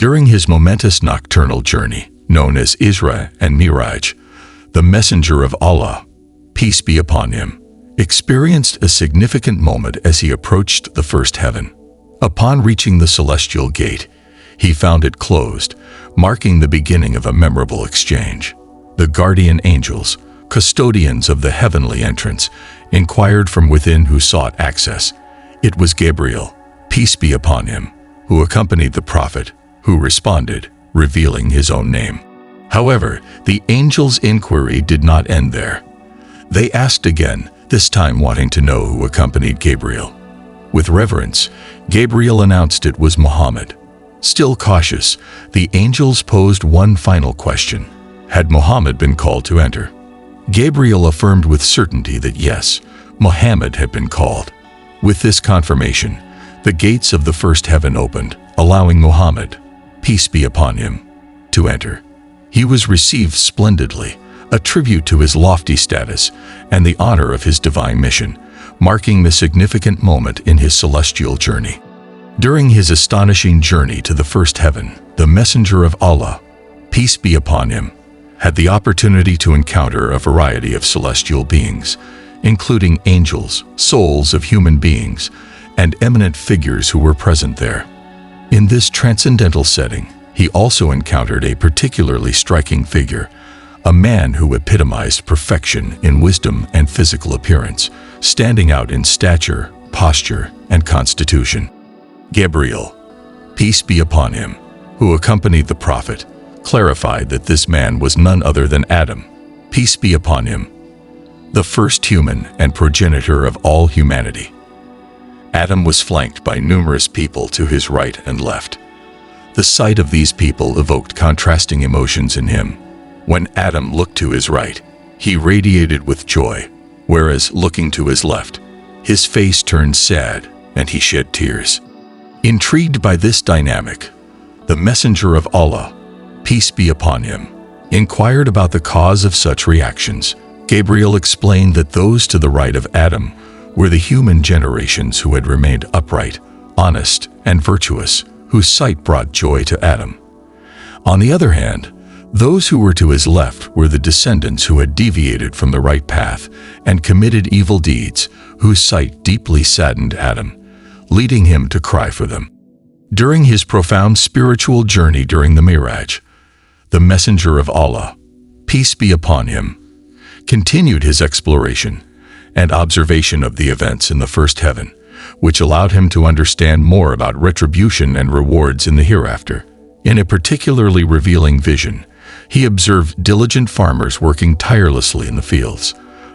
During his momentous nocturnal journey, known as Isra and Miraj, the messenger of Allah, peace be upon him, experienced a significant moment as he approached the first heaven. Upon reaching the celestial gate, he found it closed, marking the beginning of a memorable exchange. The guardian angels, custodians of the heavenly entrance, inquired from within who sought access. It was Gabriel, peace be upon him, who accompanied the prophet, who responded, revealing his own name. However, the angels' inquiry did not end there. They asked again, this time wanting to know who accompanied Gabriel. With reverence, Gabriel announced it was Muhammad. Still cautious, the angels posed one final question. Had Muhammad been called to enter? Gabriel affirmed with certainty that yes, Muhammad had been called. With this confirmation, the gates of the first heaven opened, allowing Muhammad, peace be upon him, to enter. He was received splendidly, a tribute to his lofty status and the honor of his divine mission, marking the significant moment in his celestial journey. During his astonishing journey to the first heaven, the messenger of Allah, peace be upon him, had the opportunity to encounter a variety of celestial beings, including angels, souls of human beings, and eminent figures who were present there. In this transcendental setting, he also encountered a particularly striking figure, a man who epitomized perfection in wisdom and physical appearance, standing out in stature, posture, and constitution. Gabriel, peace be upon him, who accompanied the prophet, clarified that this man was none other than Adam, peace be upon him, the first human and progenitor of all humanity. Adam was flanked by numerous people to his right and left. The sight of these people evoked contrasting emotions in him. When Adam looked to his right, he radiated with joy, whereas looking to his left, his face turned sad and he shed tears. Intrigued by this dynamic, the messenger of Allah, peace be upon him, inquired about the cause of such reactions. Gabriel explained that those to the right of Adam were the human generations who had remained upright, honest, and virtuous, whose sight brought joy to Adam. On the other hand, those who were to his left were the descendants who had deviated from the right path and committed evil deeds, whose sight deeply saddened Adam, leading him to cry for them. During his profound spiritual journey during the Miraj, the messenger of Allah, peace be upon him, continued his exploration and observation of the events in the first heaven, which allowed him to understand more about retribution and rewards in the hereafter. In a particularly revealing vision, he observed diligent farmers working tirelessly in the fields.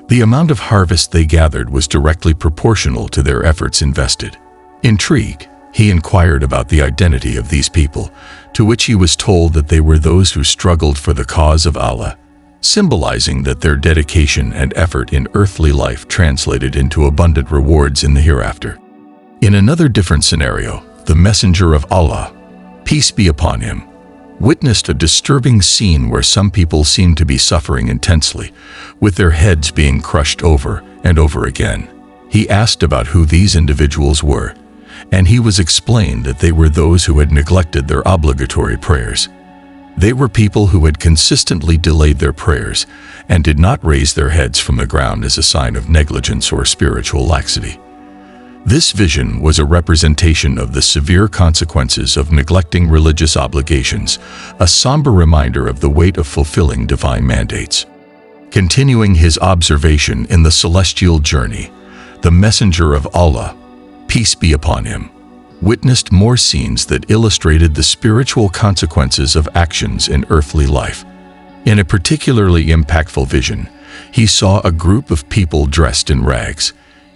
The amount of harvest they gathered was directly proportional to their efforts invested. Intrigued, he inquired about the identity of these people, to which he was told that they were those who struggled for the cause of Allah, symbolizing that their dedication and effort in earthly life translated into abundant rewards in the hereafter. In another different scenario, the messenger of Allah, peace be upon him, witnessed a disturbing scene where some people seemed to be suffering intensely, with their heads being crushed over and over again. He asked about who these individuals were, and he was explained that they were those who had neglected their obligatory prayers. They were people who had consistently delayed their prayers and did not raise their heads from the ground as a sign of negligence or spiritual laxity. This vision was a representation of the severe consequences of neglecting religious obligations, a somber reminder of the weight of fulfilling divine mandates. Continuing his observation in the celestial journey, the messenger of Allah, peace be upon him, witnessed more scenes that illustrated the spiritual consequences of actions in earthly life. In a particularly impactful vision, he saw a group of people dressed in rags,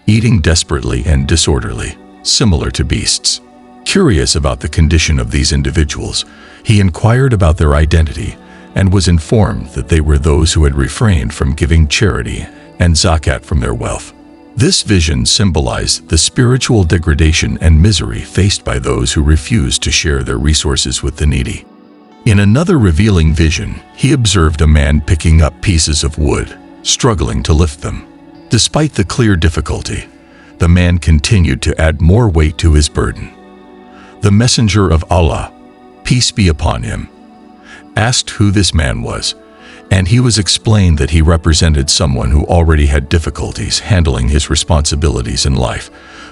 eating desperately and disorderly, similar to beasts. Curious about the condition of these individuals, he inquired about their identity and was informed that they were those who had refrained from giving charity and zakat from their wealth. This vision symbolized the spiritual degradation and misery faced by those who refused to share their resources with the needy. In another revealing vision, he observed a man picking up pieces of wood, struggling to lift them. Despite the clear difficulty, the man continued to add more weight to his burden. The messenger of Allah, peace be upon him, asked who this man was, and he was explained that he represented someone who already had difficulties handling his responsibilities in life,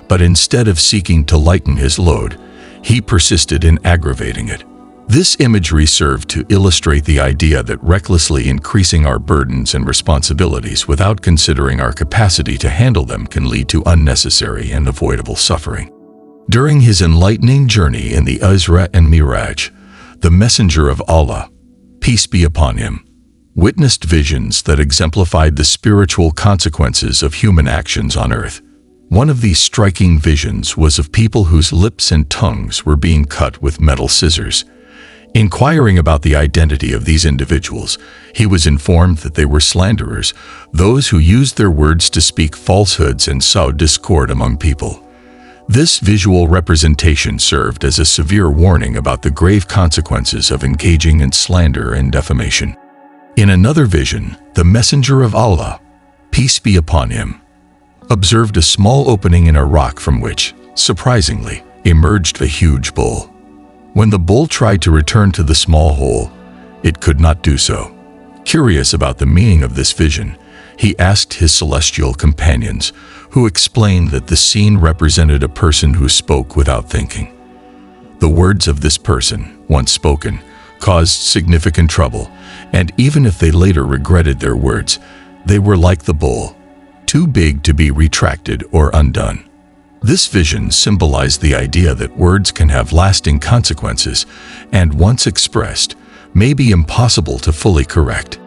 but instead of seeking to lighten his load, he persisted in aggravating it. This imagery served to illustrate the idea that recklessly increasing our burdens and responsibilities without considering our capacity to handle them can lead to unnecessary and avoidable suffering. During his enlightening journey in the Isra and Miraj, the messenger of Allah, peace be upon him, witnessed visions that exemplified the spiritual consequences of human actions on earth. One of these striking visions was of people whose lips and tongues were being cut with metal scissors. Inquiring about the identity of these individuals, he was informed that they were slanderers, those who used their words to speak falsehoods and sow discord among people. This visual representation served as a severe warning about the grave consequences of engaging in slander and defamation. In another vision, the messenger of Allah, peace be upon him, observed a small opening in a rock from which, surprisingly, emerged a huge bull. When the bull tried to return to the small hole, it could not do so. Curious about the meaning of this vision, he asked his celestial companions, who explained that the scene represented a person who spoke without thinking. The words of this person, once spoken, caused significant trouble, and even if they later regretted their words, they were like the bull, too big to be retracted or undone. This vision symbolized the idea that words can have lasting consequences and, once expressed, may be impossible to fully correct.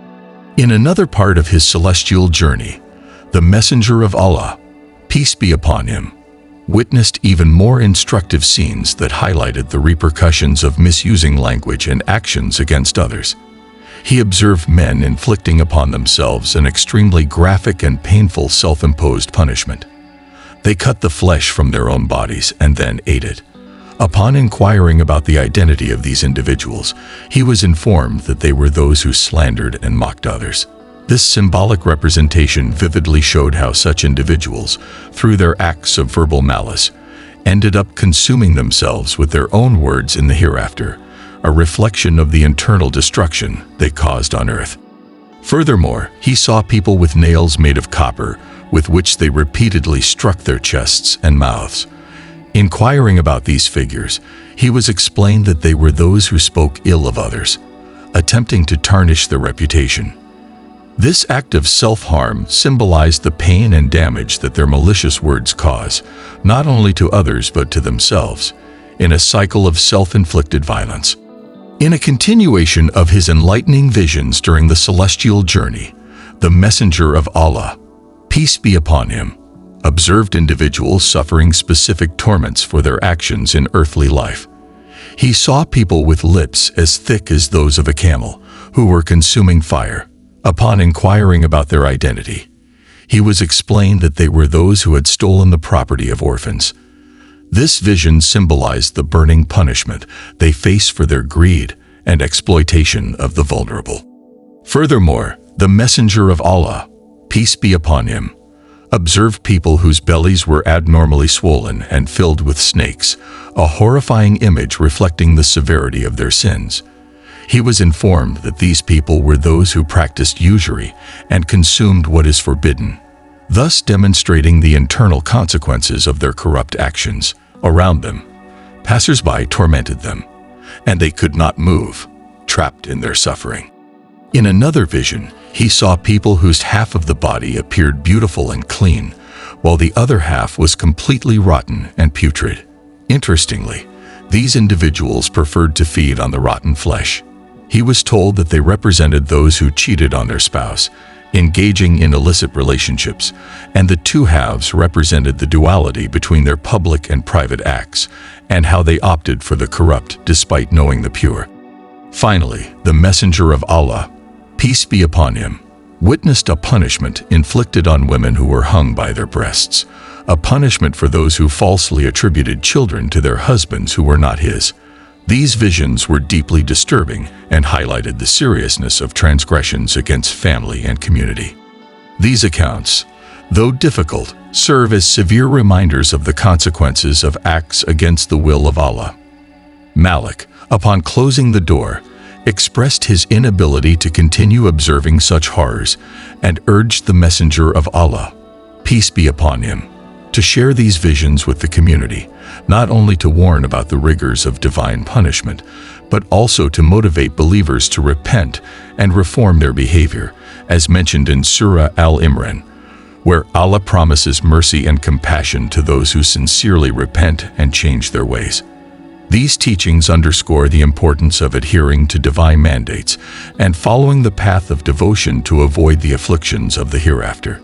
In another part of his celestial journey, the messenger of Allah, peace be upon him, witnessed even more instructive scenes that highlighted the repercussions of misusing language and actions against others. He observed men inflicting upon themselves an extremely graphic and painful self-imposed punishment. They cut the flesh from their own bodies and then ate it. Upon inquiring about the identity of these individuals, he was informed that they were those who slandered and mocked others. This symbolic representation vividly showed how such individuals, through their acts of verbal malice, ended up consuming themselves with their own words in the hereafter, a reflection of the internal destruction they caused on earth. Furthermore, he saw people with nails made of copper, with which they repeatedly struck their chests and mouths. Inquiring about these figures, he was explained that they were those who spoke ill of others, attempting to tarnish their reputation. This act of self-harm symbolized the pain and damage that their malicious words cause, not only to others but to themselves, in a cycle of self-inflicted violence. In a continuation of his enlightening visions during the celestial journey, the messenger of Allah, peace be upon him, observed individuals suffering specific torments for their actions in earthly life. He saw people with lips as thick as those of a camel, who were consuming fire. Upon inquiring about their identity, he was explained that they were those who had stolen the property of orphans. This vision symbolized the burning punishment they face for their greed and exploitation of the vulnerable. Furthermore, the messenger of Allah, peace be upon him, observed people whose bellies were abnormally swollen and filled with snakes, a horrifying image reflecting the severity of their sins. He was informed that these people were those who practiced usury and consumed what is forbidden, thus demonstrating the internal consequences of their corrupt actions. Around them, passers-by tormented them, and they could not move, trapped in their suffering. In another vision, he saw people whose half of the body appeared beautiful and clean, while the other half was completely rotten and putrid. Interestingly, these individuals preferred to feed on the rotten flesh. He was told that they represented those who cheated on their spouse, engaging in illicit relationships, and the two halves represented the duality between their public and private acts, and how they opted for the corrupt despite knowing the pure. Finally, the messenger of Allah, peace be upon him, witnessed a punishment inflicted on women who were hung by their breasts, a punishment for those who falsely attributed children to their husbands who were not his. These visions were deeply disturbing and highlighted the seriousness of transgressions against family and community. These accounts, though difficult, serve as severe reminders of the consequences of acts against the will of Allah. Malik, upon closing the door, expressed his inability to continue observing such horrors and urged the Messenger of Allah, peace be upon him, to share these visions with the community, not only to warn about the rigors of divine punishment, but also to motivate believers to repent and reform their behavior, as mentioned in Surah Al-Imran, where Allah promises mercy and compassion to those who sincerely repent and change their ways. These teachings underscore the importance of adhering to divine mandates and following the path of devotion to avoid the afflictions of the hereafter.